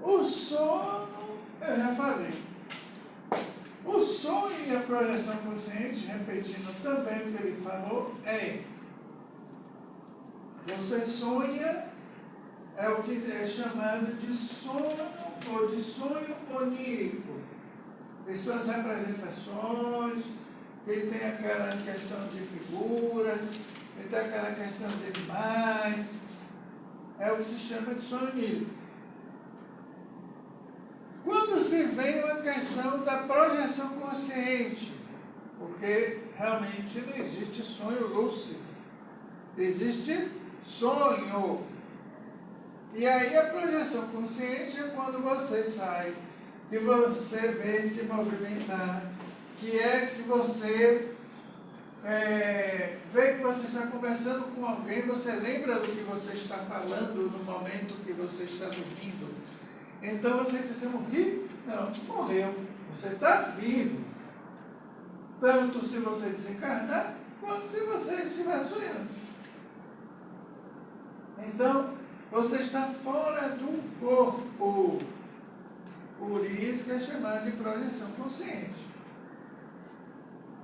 O sono, eu já falei. O sonho e a projeção consciente, repetindo também o que ele falou, você sonha, é o que é chamado de sono ou de sonho onírico. Em suas representações, que tem aquela questão de figuras, que tem aquela questão de animais, é o que se chama de sonho onírico. Quando se vem a questão da projeção consciente, porque realmente não existe sonho lúcido, existe sonho. E aí a projeção consciente é quando você sai, que você vê se movimentar, que é que você vê que você está conversando com alguém, você lembra do que você está falando no momento que você está dormindo. Então você diz assim, morri? Não, morreu. Você está vivo. Tanto se você desencarnar, quanto se você estiver sonhando. Então, você está fora do corpo. Por isso que é chamado de projeção consciente.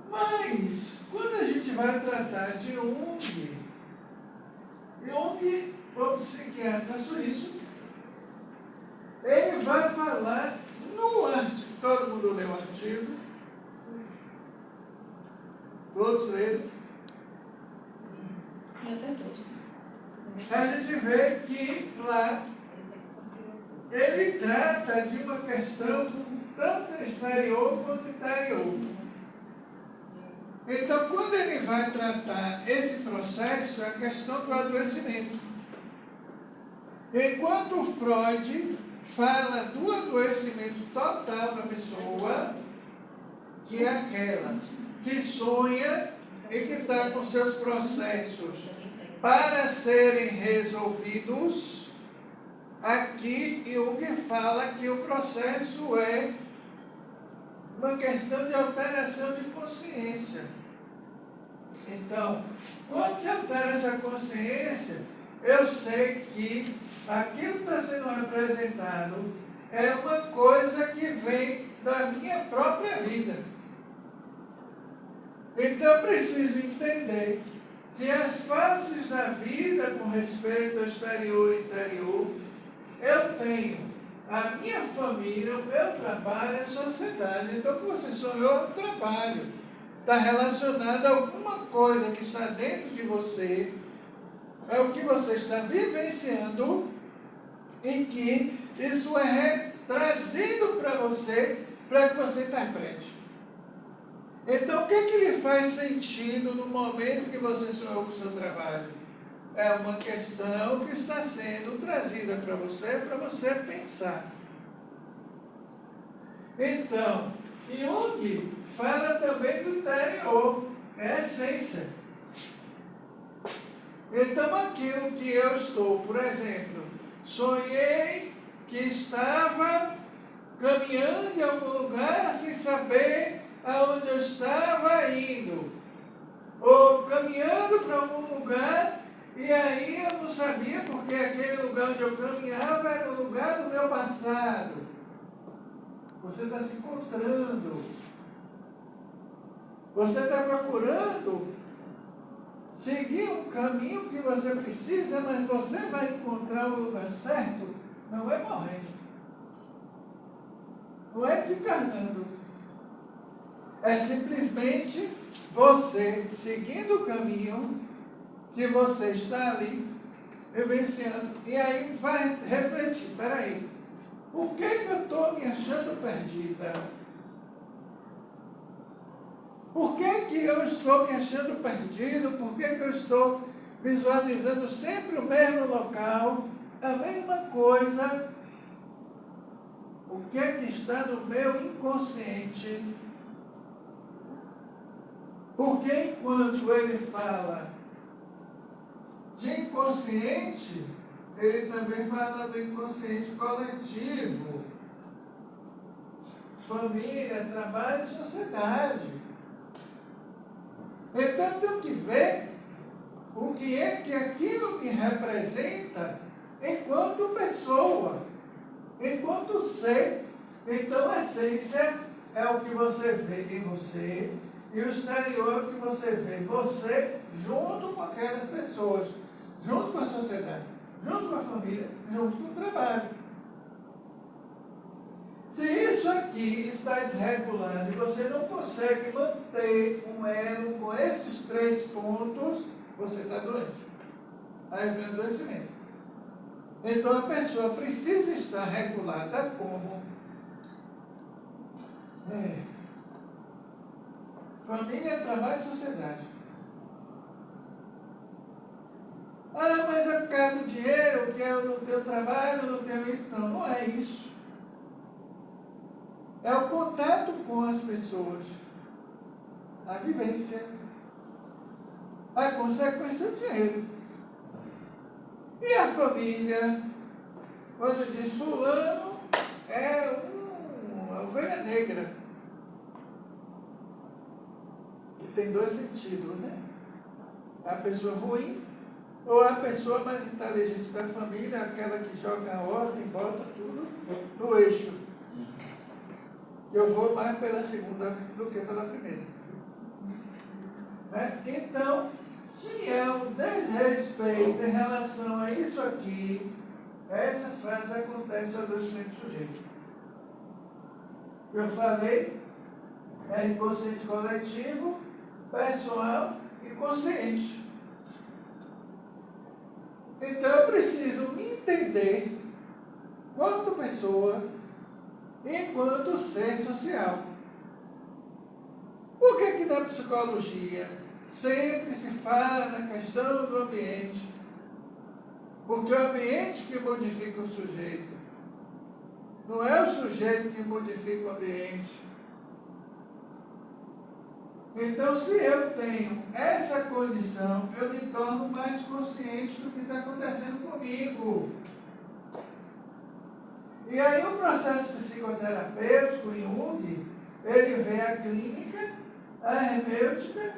Mas, quando a gente vai tratar de Jung foi um psiquiatra suíço, ele vai falar no artigo, todo mundo leu o artigo? Todos leram? A gente vê que lá ele trata de uma questão tanto exterior quanto interior. Então, quando ele vai tratar esse processo, é a questão do adoecimento. Enquanto Freud fala do adoecimento total da pessoa, que é aquela que sonha e que está com seus processos para serem resolvidos, aqui Jung fala que o processo é uma questão de alteração de consciência. Então, quando se altera essa consciência, eu sei que aquilo que está sendo representado é uma coisa que vem da minha própria vida. Então eu preciso entender que as faces da vida com respeito ao exterior e interior, eu tenho a minha família, o meu trabalho, a sociedade. Então o que você sonhou é um trabalho. Está relacionado a alguma coisa que está dentro de você, é o que você está vivenciando e que isso é trazido para você, para que você interprete. Então, o que lhe faz sentido no momento que você sonhou com o seu trabalho? É uma questão que está sendo trazida para você pensar. Então, Jung fala também do interior, é a essência. Então, aquilo que eu estou, por exemplo, sonhei que estava caminhando em algum lugar sem saber aonde eu estava indo, ou caminhando para algum lugar e aí eu não sabia porque aquele lugar onde eu caminhava era o lugar do meu passado. Você está se encontrando, você está procurando seguir um caminho que você precisa, mas você vai encontrar o lugar certo, não é morrendo, não é desencarnando. É simplesmente você seguindo o caminho que você está ali vivenciando. E aí vai refletir, peraí, por que eu estou me achando perdida? Por que eu estou me achando perdido? Por que eu estou visualizando sempre o mesmo local, a mesma coisa? O que está no meu inconsciente? Porque enquanto ele fala de inconsciente, ele também fala do inconsciente coletivo. Família, trabalho e sociedade. Então tem que ver o que é que aquilo me representa enquanto pessoa. Enquanto ser, então a essência é o que você vê em você, e o exterior é o que você vê em você, junto com aquelas pessoas, junto com a sociedade, junto com a família, junto com o trabalho. Se isso aqui está desregulado e você não consegue manter um elo com esses 3 pontos, você está doente. Aí vem o adoecimento. Então a pessoa precisa estar regulada como família, trabalho e sociedade. Ah, mas é por causa do dinheiro, que eu não tenho trabalho, eu não tenho isso. Não, não é isso. É o contato com as pessoas, a vivência, a consequência do dinheiro. E a família, quando diz fulano, é uma ovelha negra. E tem 2 sentidos, né? A pessoa ruim ou a pessoa mais inteligente da família, aquela que joga a ordem, bota tudo no eixo. Eu vou mais pela segunda do que pela primeira. Né? Então, se é um desrespeito em relação a isso aqui, essas frases acontecem ao adoecimento do sujeito. Eu falei, é inconsciente coletivo, pessoal e consciente. Então eu preciso me entender quanto pessoa e quanto ser social. Por que na psicologia sempre se fala na questão do ambiente? Porque é o ambiente que modifica o sujeito. Não é o sujeito que modifica o ambiente. Então, se eu tenho essa condição, eu me torno mais consciente do que está acontecendo comigo. E aí o processo psicoterapêutico em Jung, ele vê a clínica, a hermenêutica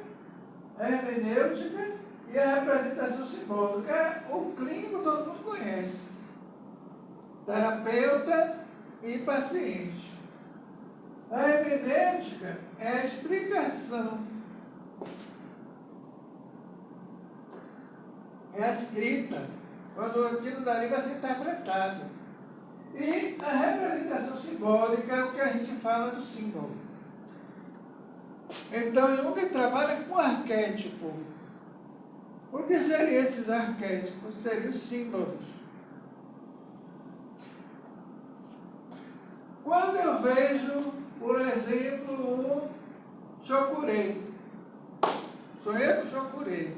e a representação simbólica. O clínico todo mundo conhece. Terapeuta e paciente. A hermenêutica é a explicação. É a escrita. Quando aquilo dali vai ser interpretado. E a representação simbólica é o que a gente fala do símbolo. Então, Jung trabalha com arquétipo. O que seriam esses arquétipos? Seriam os símbolos. Quando eu vejo, por exemplo, um chocurei. Sonhei com chocurei.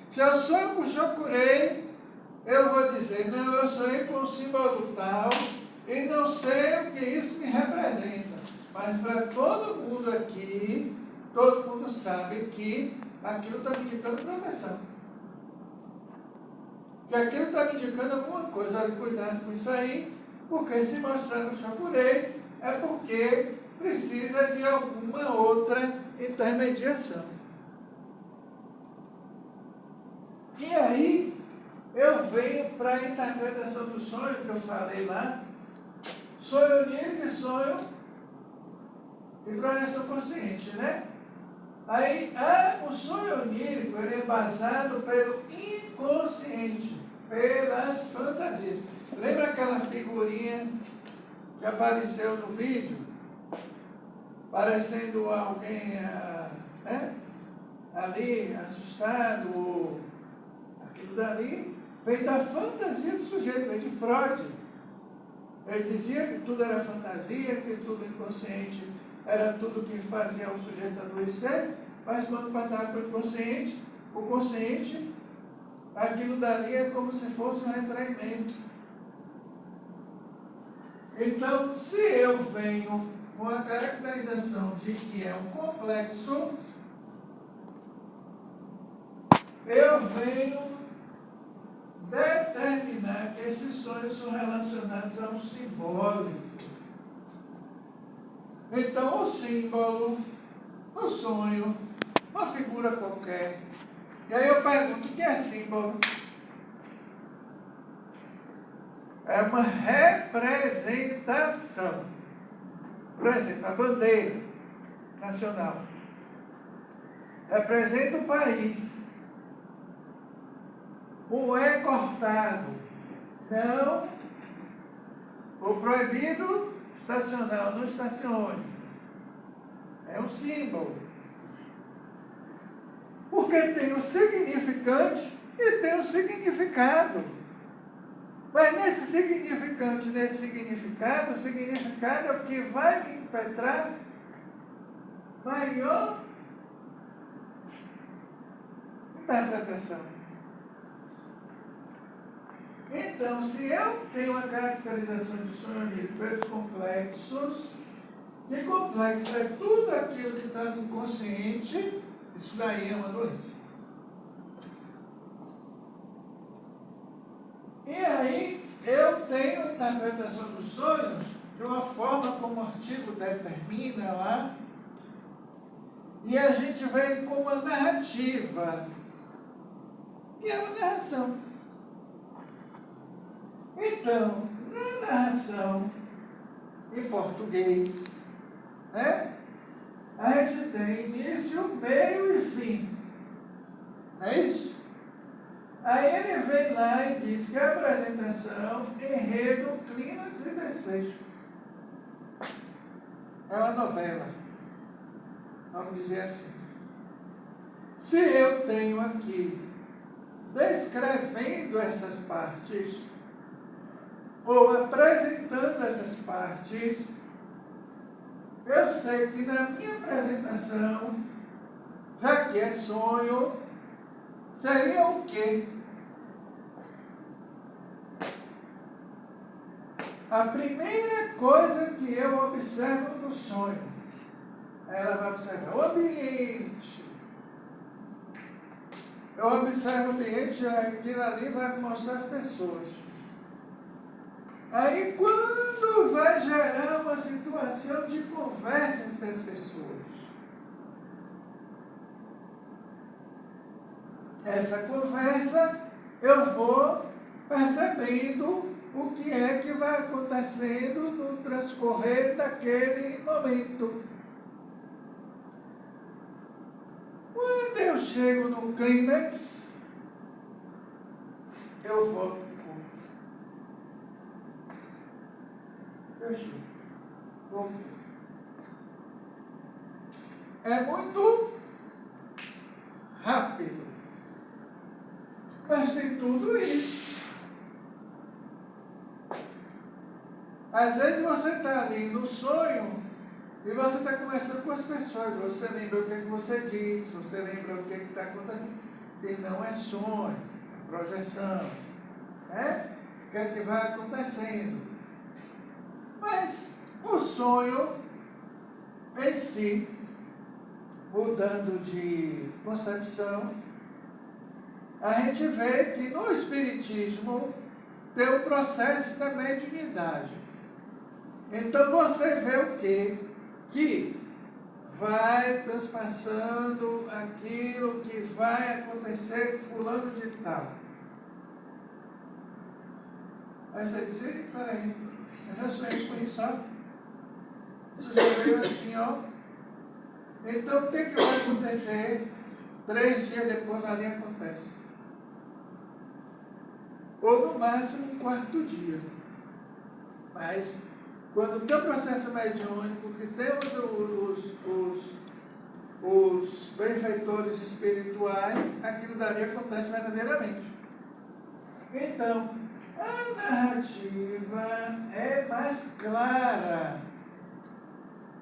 Se eu sonho com chocurei, eu vou dizer, não, eu sonhei com um símbolo tal e não sei o que isso me representa. Mas para todo mundo aqui, todo mundo sabe que aquilo está me indicando proteção. Que aquilo está me indicando alguma coisa. Olha, cuidado com isso aí, porque se mostrar no chocurei, é porque precisa de alguma outra intermediação. E aí, eu venho para a interpretação do sonho que eu falei lá. Sonho onírico e sonho e projeção consciente, né? Aí, o sonho onírico ele é embasado pelo inconsciente, pelas fantasias. Lembra aquela figurinha que apareceu no vídeo? Parecendo alguém ali, assustado, aquilo dali, vem da fantasia do sujeito, vem de Freud. Ele dizia que tudo era fantasia, que tudo inconsciente era tudo que fazia o sujeito adoecer, mas quando passava para o consciente, aquilo dali é como se fosse um retraimento. Então, se eu venho com a caracterização de que é um complexo, eu venho determinar que esses sonhos são relacionados a um simbólico. Então, o símbolo, o sonho, uma figura qualquer. E aí eu pergunto, o que é símbolo? É é uma representação. Por exemplo, a bandeira nacional representa o país. O é cortado. Não. O proibido estacionar. Não estacione. É um símbolo. Porque tem o significante e tem o significado. Mas nesse significante, nesse significado, o significado é o que vai impetrar maior interpretação. Então, se eu tenho uma caracterização de sonho onírico pelos complexos, e complexo é tudo aquilo que está no consciente, isso daí é uma doença. E aí, eu tenho a interpretação dos sonhos de uma forma como o artigo determina lá, e a gente vem com uma narrativa, que é uma narração. Então, na narração em português, né, a gente tem início, meio e fim. Não é isso? Aí ele vem lá e diz que a apresentação, enredo, clímax e desfecho. É uma novela. Vamos dizer assim. Se eu tenho aqui, descrevendo essas partes, ou apresentando essas partes, eu sei que na minha apresentação, já que é sonho, seria o quê? A primeira coisa que eu observo no sonho, ela vai observar o ambiente. Eu observo o ambiente, aquilo ali vai me mostrar as pessoas. Aí quando vai gerar uma situação de conversa entre as pessoas, essa conversa eu vou percebendo o que é que vai acontecendo no transcorrer daquele momento. Quando eu chego no clímax, eu vou. Fechou. Voltei. É muito rápido. Mas tem tudo isso. Às vezes você está ali no sonho e você está conversando com as pessoas. Você lembra o que é que você disse, você lembra o que é que está acontecendo. E não é sonho, é projeção. Né? O que é que vai acontecendo. Mas o sonho em si, mudando de concepção, a gente vê que no Espiritismo tem o processo da mediunidade. Então você vê o quê? Que vai transpassando aquilo que vai acontecer com fulano de tal. Aí você diz, peraí, eu já sonhei com isso, ó. Isso já veio assim, ó. Então o que vai acontecer? 3 dias depois ali acontece. Ou no máximo um 4º dia. Mas quando tem o processo mediúnico, que temos os benfeitores espirituais, aquilo dali acontece verdadeiramente. Então, a narrativa é mais clara.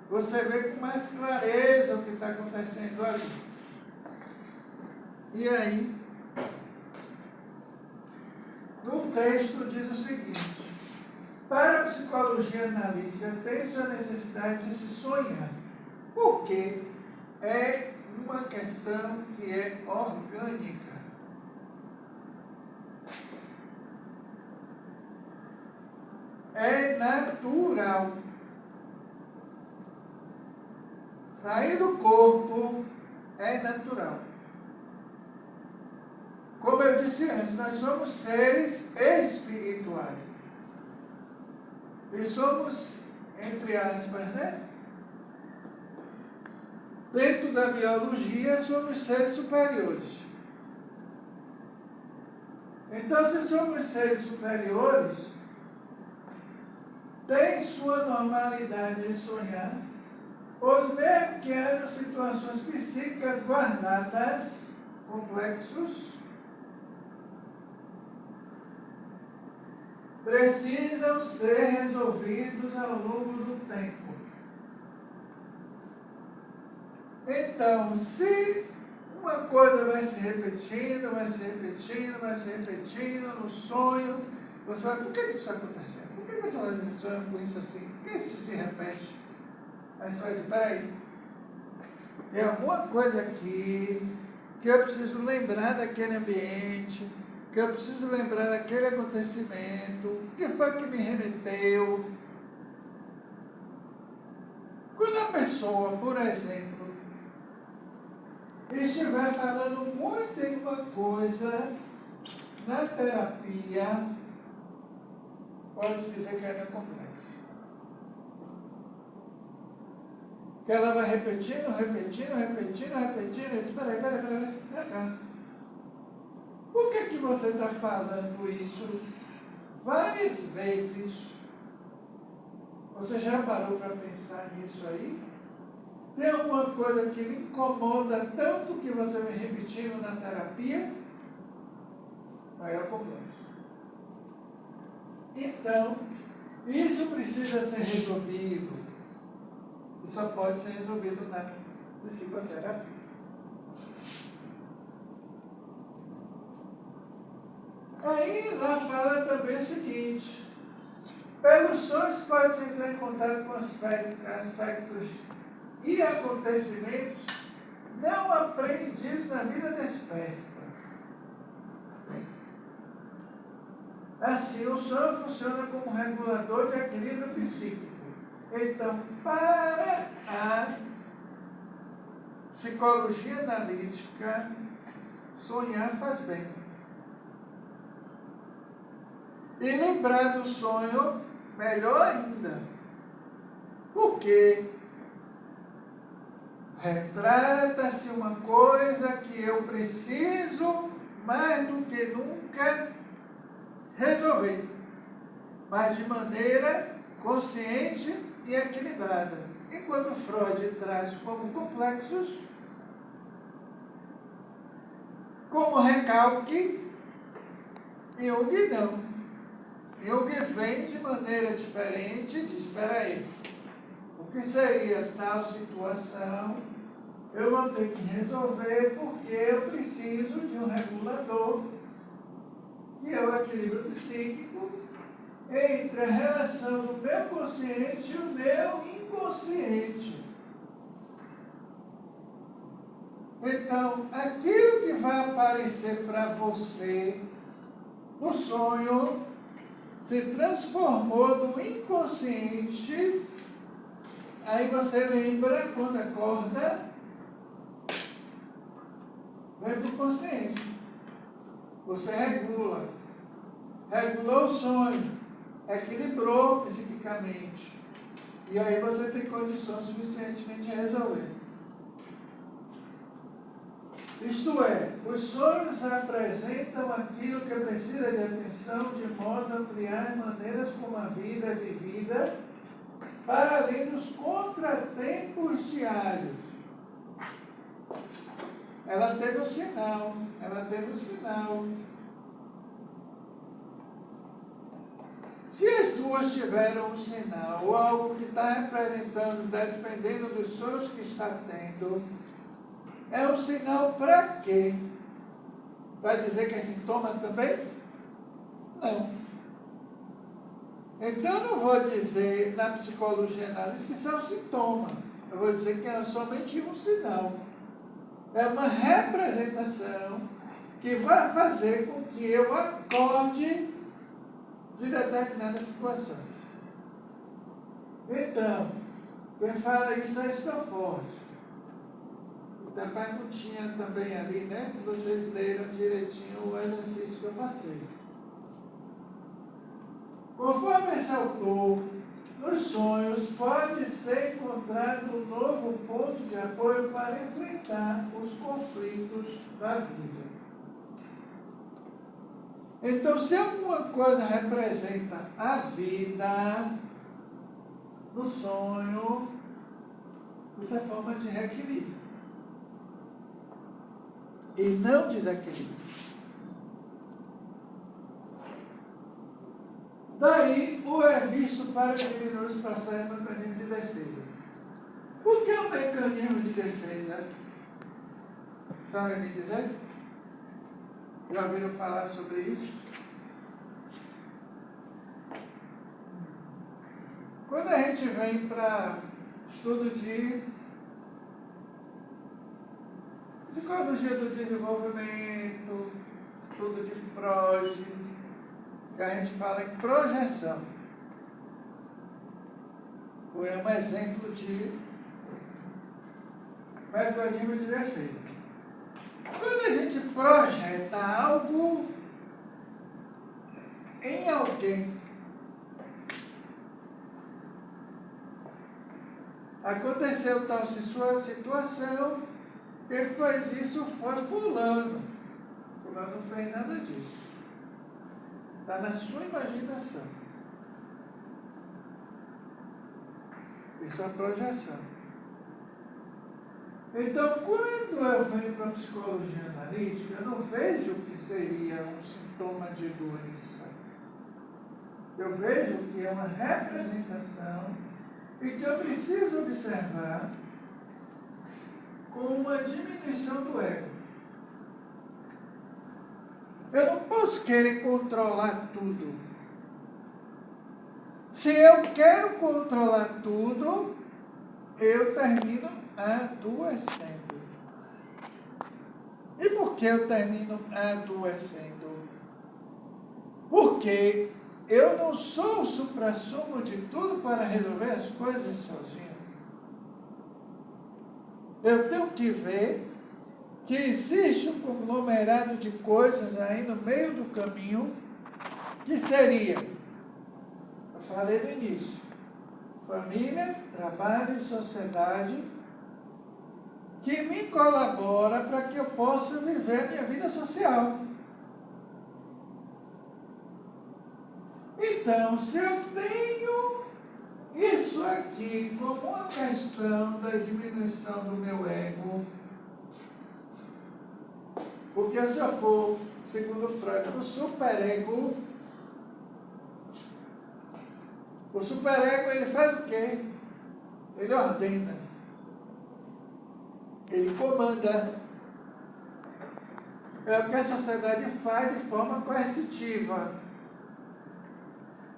Você vê com mais clareza o que está acontecendo ali. E aí, no texto diz o seguinte: para a psicologia analítica tem sua necessidade de se sonhar, porque é uma questão que é orgânica. É natural. Sair do corpo é natural. Como eu disse antes, nós somos seres espirituais. E somos, entre aspas, né? Dentro da biologia, somos seres superiores. Então, se somos seres superiores, tem sua normalidade em sonhar, pois mesmo que hajam situações psíquicas guardadas, complexos, precisam ser resolvidos ao longo do tempo. Então, se uma coisa vai se repetindo, vai se repetindo, vai se repetindo no sonho, você vai, por que isso está acontecendo? Por que eu estou sonhando com isso assim? Por que isso se repete? Aí você vai dizer, peraí, tem alguma coisa aqui que eu preciso lembrar daquele ambiente, que eu preciso lembrar daquele acontecimento, o que foi que me remeteu. Quando a pessoa, por exemplo, estiver falando muito em uma coisa na terapia, pode-se dizer que ela é complexo. Que ela vai repetindo, e diz, peraí, por que você está falando isso várias vezes? Você já parou para pensar nisso aí? Tem alguma coisa que lhe incomoda tanto que você vem repetindo na terapia? Aí é o complexo. Então, isso precisa ser resolvido. E só pode ser resolvido na psicoterapia. Aí lá fala também o seguinte: pelos sonhos pode-se entrar em contato com aspectos e acontecimentos não aprendidos na vida desperta. Assim, o sonho funciona como regulador de equilíbrio psíquico. Então, para a psicologia analítica, sonhar faz bem. E lembrar do sonho, melhor ainda. Porque retrata-se uma coisa que eu preciso, mais do que nunca, resolver. Mas de maneira consciente e equilibrada. Enquanto Freud traz como complexos, como recalque, Jung não. Jung vem de maneira diferente e diz, espera aí, o que seria tal situação, eu vou ter que resolver porque eu preciso de um regulador, que é o equilíbrio psíquico, entre a relação do meu consciente e o meu inconsciente. Então, aquilo que vai aparecer para você no sonho se transformou no inconsciente. Aí você lembra, quando acorda, vem do consciente. Você regulou o sonho, equilibrou psiquicamente. E aí você tem condições suficientemente de resolver. Isto é, os sonhos apresentam aquilo que precisa de atenção de modo a ampliar maneiras como a vida é vivida, para além dos contratempos diários. Ela teve um sinal. Se as duas tiveram um sinal, ou algo que está representando, dependendo dos sonhos que está tendo, é um sinal para quê? Vai dizer que é sintoma também? Não. Então eu não vou dizer na psicologia analítica que isso é um sintoma. Eu vou dizer que é somente um sinal. É uma representação que vai fazer com que eu acorde de determinada situação. Então, quem fala isso é Stafford. Tem a perguntinha também ali, né? Se vocês leram direitinho o exercício que eu passei. Conforme esse autor nos sonhos pode ser encontrado um novo ponto de apoio para enfrentar os conflitos da vida. Então, se alguma coisa representa a vida no sonho, isso é forma de reequilíbrio e não desequilíbrio. Daí, o é visto para diminuir os processos do mecanismo de defesa. O que é um mecanismo de defesa? Sabem me dizer? Já ouviram falar sobre isso? Quando a gente vem para estudo de psicologia do desenvolvimento, estudo de Freud, que a gente fala em projeção. É um exemplo de mecanismo de defesa. Quando a gente projeta algo em alguém, aconteceu tal situação, quem fez isso foi fulano. Fulano não fez nada disso. Está na sua imaginação. Isso é projeção. Então, quando eu venho para a psicologia analítica, eu não vejo que seria um sintoma de doença. Eu vejo que é uma representação e que eu preciso observar com uma diminuição do ego. Eu não posso querer controlar tudo. Se eu quero controlar tudo, eu termino adoecendo. E por que eu termino adoecendo? Porque eu não sou o suprassumo de tudo para resolver as coisas sozinho. Eu tenho que ver que existe um conglomerado de coisas aí no meio do caminho, que seria, eu falei no início, família, trabalho e sociedade, que me colabora para que eu possa viver a minha vida social. Então, se eu tenho isso aqui como uma questão da diminuição do meu ego, porque se eu for, segundo Freud, o superego ele faz o quê? Ele ordena. Ele comanda. É o que a sociedade faz de forma coercitiva.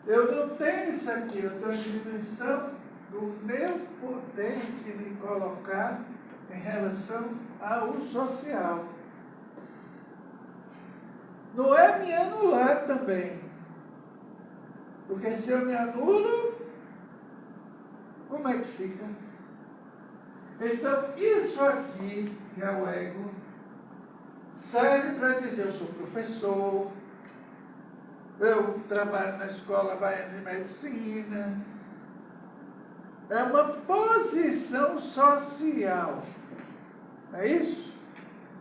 Eu não tenho isso aqui, eu tenho a diminuição do meu poder de me colocar em relação ao social. Não é me anular também. Porque se eu me anulo, como é que fica? Então, isso aqui, que é o ego, serve para dizer, eu sou professor, eu trabalho na Escola Baiana de Medicina. É uma posição social. É isso?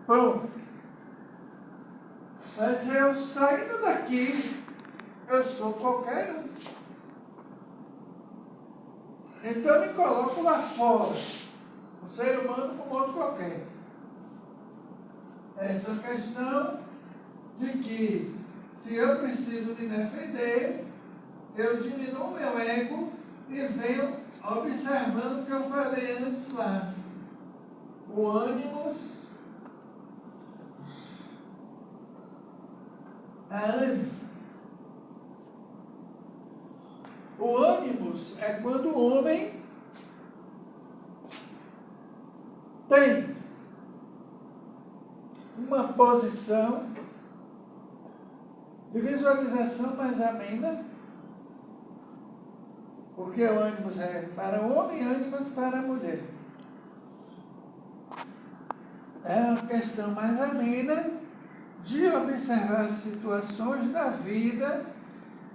Pronto. Mas eu saindo daqui, eu sou qualquer um. Então eu me coloco lá fora. Um ser humano como outro qualquer. Essa questão de que, se eu preciso me defender, eu diminuo meu ego e venho observando o que eu falei antes lá. O ânimos, a ânimo. O ânimos é quando o homem tem uma posição de visualização mais amena, porque o ânimos é para o homem e ânimos para a mulher. É uma questão mais amena de observar as situações da vida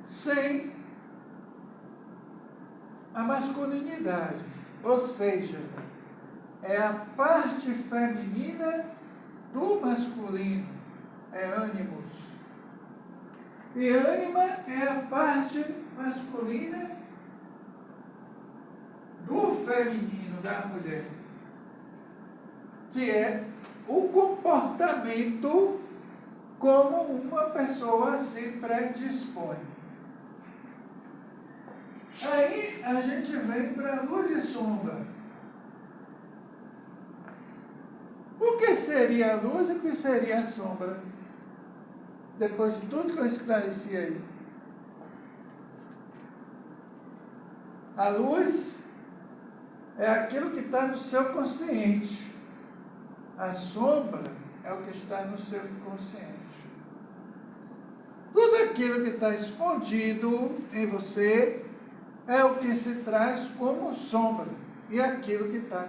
sem a masculinidade, ou seja, é a parte feminina do masculino, é ânimos. E ânima é a parte masculina do feminino, da mulher, que é o comportamento como uma pessoa se predispõe. Aí a gente vem para luz e sombra. O que seria a luz e o que seria a sombra? Depois de tudo que eu esclareci aí. A luz é aquilo que está no seu consciente. A sombra é o que está no seu inconsciente. Tudo aquilo que está escondido em você é o que se traz como sombra. E aquilo que está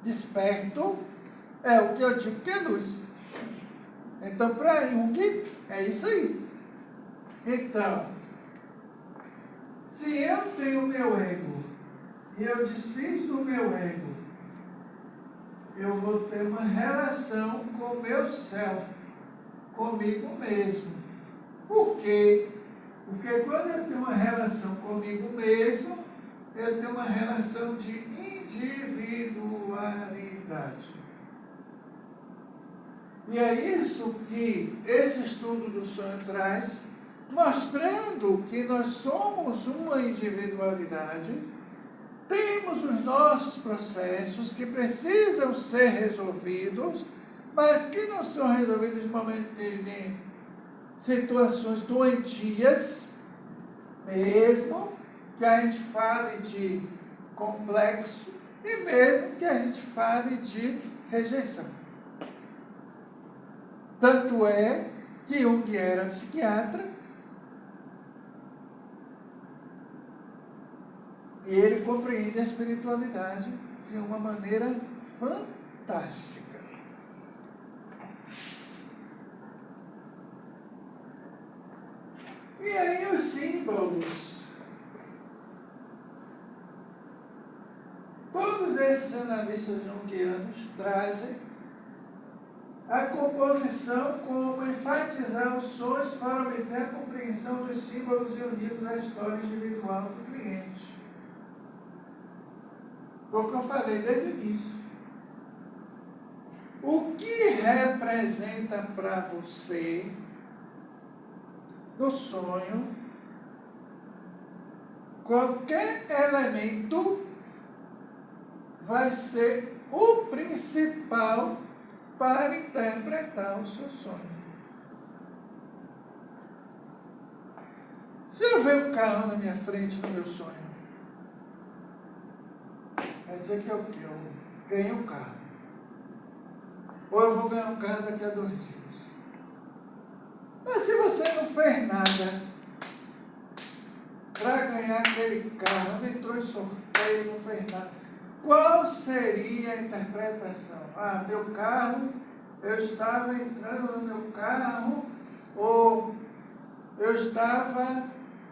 desperto é o que eu digo que é luz. Então, para Jung, é isso aí. Então, se eu tenho o meu ego e eu desfiz do meu ego, eu vou ter uma relação com o meu self, comigo mesmo. Por quê? Porque quando eu tenho uma relação comigo mesmo, eu tenho uma relação de individualidade. E é isso que esse estudo do sonho traz, mostrando que nós somos uma individualidade, temos os nossos processos que precisam ser resolvidos, mas que não são resolvidos no momento de situações doentias, mesmo que a gente fale de complexo e mesmo que a gente fale de rejeição. Tanto é que Jung era psiquiatra e ele compreende a espiritualidade de uma maneira fantástica. E aí os símbolos. Todos esses analistas junguianos trazem a composição como enfatizar os sonhos para obter a compreensão dos símbolos unidos à história individual do cliente. Foi o que eu falei desde o início. O que representa para você no sonho qualquer elemento vai ser o principal para interpretar o seu sonho. Se eu ver um carro na minha frente no meu sonho, quer dizer que eu ganhei um carro. Ou eu vou ganhar um carro daqui a 2 dias. Mas se você não fez nada para ganhar aquele carro, não entrou em sorteio, não fez nada, qual seria a interpretação? Ah, meu carro, eu estava entrando no meu carro, ou eu estava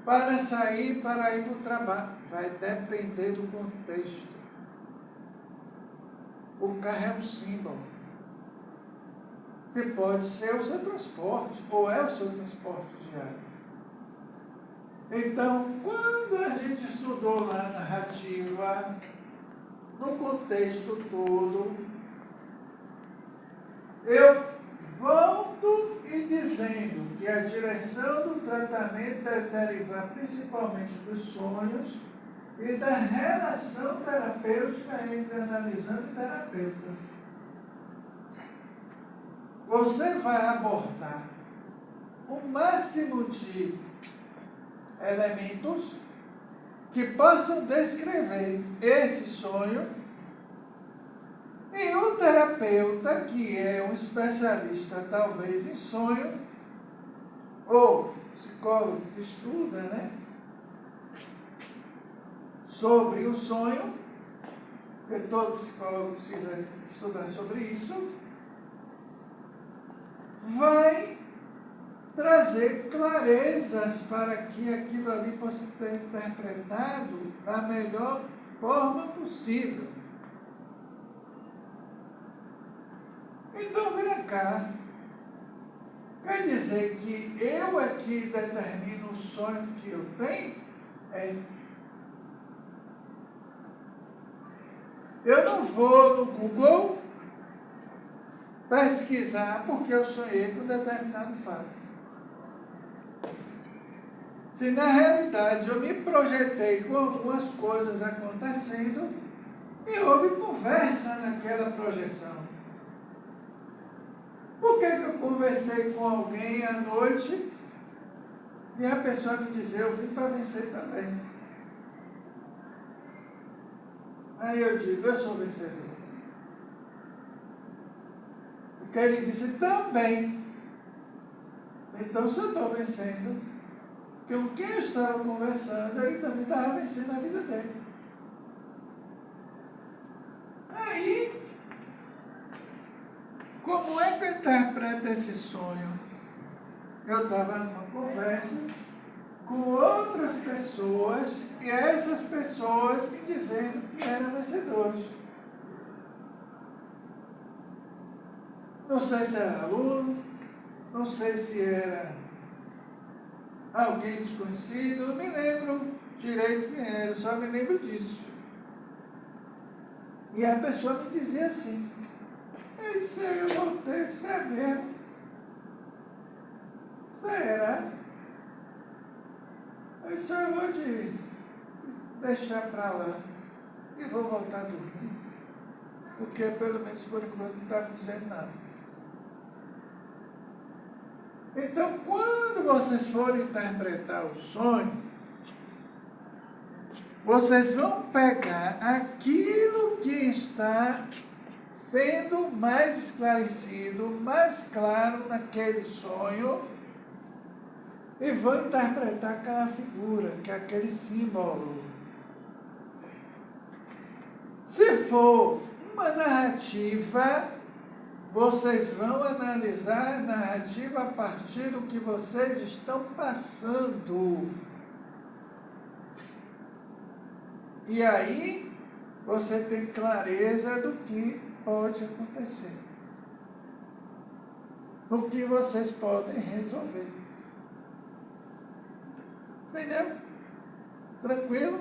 para sair, para ir para o trabalho. Vai depender do contexto. O carro é um símbolo, que pode ser o seu transporte, ou é o seu transporte diário. Então, quando a gente estudou lá a narrativa, no contexto todo, eu volto e dizendo que a direção do tratamento deve derivar principalmente dos sonhos e da relação terapêutica entre analisando e terapeuta. Você vai abordar o máximo de elementos que possam descrever esse sonho, e o terapeuta, que é um especialista talvez em sonho, ou psicólogo que estuda, né, sobre o sonho, porque todo psicólogo precisa estudar sobre isso, vai trazer clarezas para que aquilo ali possa ser interpretado da melhor forma possível. Então, vem cá. Quer dizer que eu aqui determino o sonho que eu tenho? Eu não vou no Google pesquisar porque eu sonhei com determinado fato. Se na realidade eu me projetei com algumas coisas acontecendo e houve conversa naquela projeção. Por que eu conversei com alguém à noite e a pessoa me dizia, eu vim para vencer também? Aí eu digo, eu sou vencedor. Porque ele disse também. Então, se eu estou vencendo, com quem eu estava conversando, ele também estava vencendo a vida dele. Aí, como é que eu interpreto esse sonho? Eu estava numa conversa com outras pessoas e essas pessoas me dizendo que eram vencedores. Não sei se era aluno, não sei se era alguém desconhecido, não me lembro direito quem era, só me lembro disso. E a pessoa me dizia assim, isso aí eu voltei, isso é mesmo. Será? Eu disse, eu vou deixar para lá e vou voltar a dormir. Porque pelo menos por enquanto não está me dizendo nada. Então, quando vocês forem interpretar o sonho, vocês vão pegar aquilo que está sendo mais esclarecido, mais claro naquele sonho, e vão interpretar aquela figura, que é aquele símbolo. Se for uma narrativa, vocês vão analisar a narrativa a partir do que vocês estão passando. E aí, você tem clareza do que pode acontecer. O que vocês podem resolver. Entendeu? Tranquilo?